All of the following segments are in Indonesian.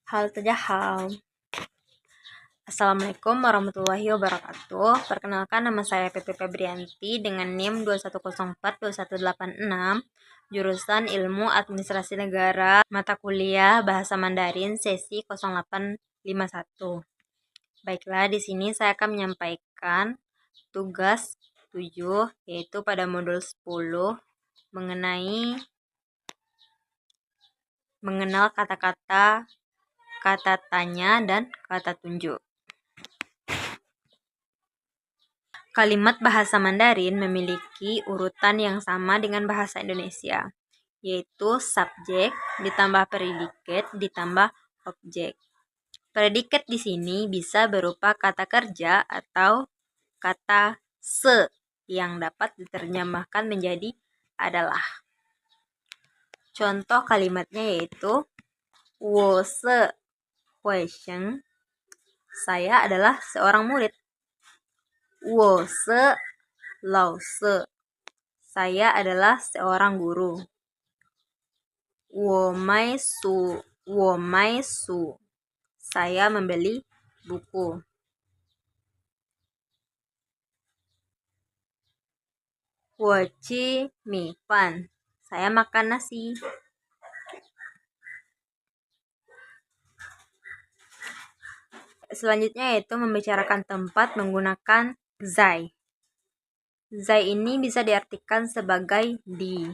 Halo, Assalamualaikum warahmatullahi wabarakatuh. Perkenalkan, nama saya Pepe Febrianti dengan NIM 21042186, jurusan Ilmu Administrasi Negara, mata kuliah Bahasa Mandarin, sesi 0851. Baiklah, di sini saya akan menyampaikan tugas 7, yaitu pada modul 10, mengenal kata-kata, kata tanya, dan kata tunjuk. Kalimat bahasa Mandarin memiliki urutan yang sama dengan bahasa Indonesia, yaitu subjek ditambah predikat ditambah objek. Predikat di sini bisa berupa kata kerja atau kata se yang dapat diterjemahkan menjadi adalah. Contoh kalimatnya yaitu 我是会生, saya adalah seorang murid. 我是老师, saya adalah seorang guru. 我买书, saya membeli buku. 我吃米饭, saya makan nasi. Selanjutnya yaitu membicarakan tempat menggunakan zai. Zai ini bisa diartikan sebagai di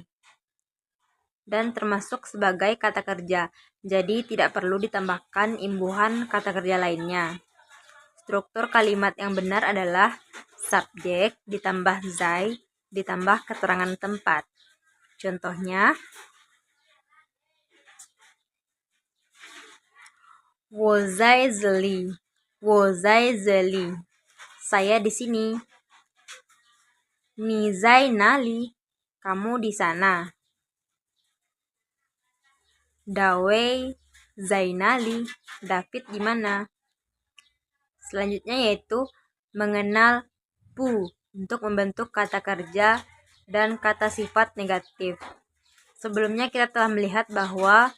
dan termasuk sebagai kata kerja, jadi tidak perlu ditambahkan imbuhan kata kerja lainnya. Struktur kalimat yang benar adalah subjek ditambah zai ditambah keterangan tempat. Contohnya, 我在这里, 我在这里, saya di sini. 你在哪里, kamu di sana. Dawei Zainali, David di mana? Selanjutnya yaitu mengenal pu untuk membentuk kata kerja dan kata sifat negatif. Sebelumnya kita telah melihat bahwa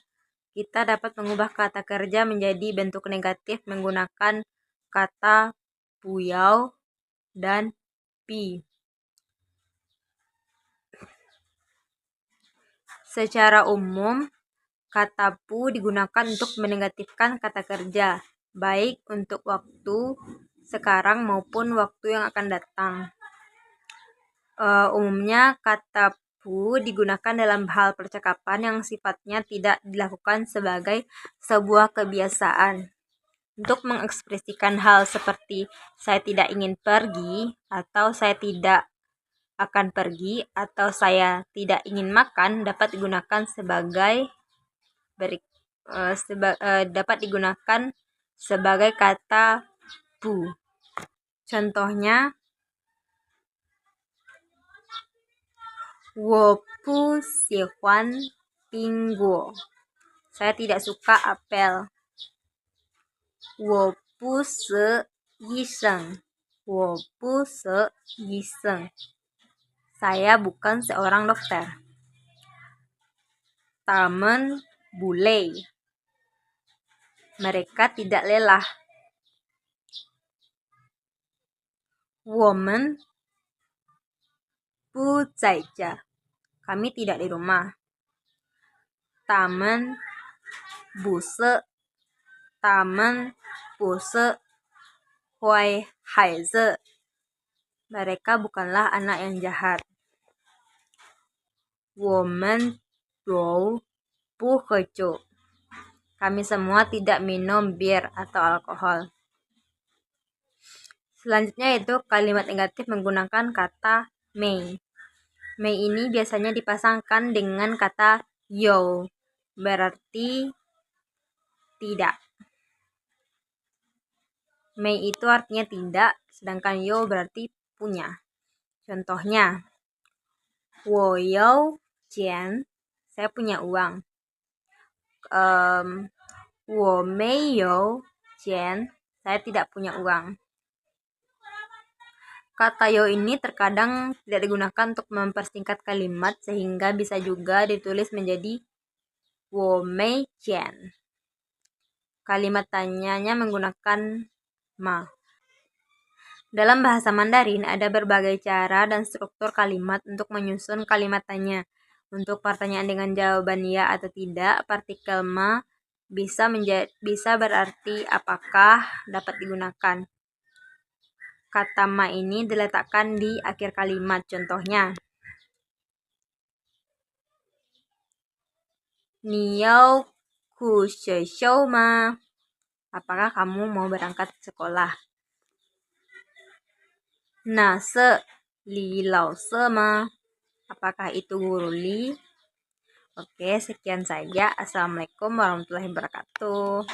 kita dapat mengubah kata kerja menjadi bentuk negatif menggunakan kata puyau dan pi. Secara umum, kata pu digunakan untuk menegatifkan kata kerja, baik untuk waktu sekarang maupun waktu yang akan datang. Umumnya kata pu digunakan dalam hal percakapan yang sifatnya tidak dilakukan sebagai sebuah kebiasaan. Untuk mengekspresikan hal seperti saya tidak ingin pergi, atau saya tidak akan pergi, atau saya tidak ingin makan dapat digunakan sebagai kata pu. Contohnya, 我不喜欢苹果, saya tidak suka apel. 我不是医生, 我不是医生, saya bukan seorang dokter. Tamen bule, mereka tidak lelah. 我们不在家, kami tidak di rumah. Tamen不是坏孩子, mereka bukanlah anak yang jahat. 我们都不喝酒, kami semua tidak minum bir atau alkohol. Selanjutnya yaitu kalimat negatif menggunakan kata mei. Mei ini biasanya dipasangkan dengan kata yo, berarti tidak. Mei itu artinya tidak, sedangkan yo berarti punya. Contohnya, 我有钱, saya punya uang. 我没有钱, saya tidak punya uang. Kata yo ini terkadang tidak digunakan untuk mempersingkat kalimat, sehingga bisa juga ditulis menjadi 我没钱. Kalimat tanyanya menggunakan ma. Dalam bahasa Mandarin ada berbagai cara dan struktur kalimat untuk menyusun kalimat tanya. Untuk pertanyaan dengan jawaban ya atau tidak, partikel ma bisa berarti apakah dapat digunakan. Kata ma ini diletakkan di akhir kalimat. Contohnya, Niyau ku sheshou ma. Apakah kamu mau berangkat sekolah? Na se li lao se ma. Apakah itu guru Li? Oke, sekian saja. Assalamualaikum warahmatullahi wabarakatuh.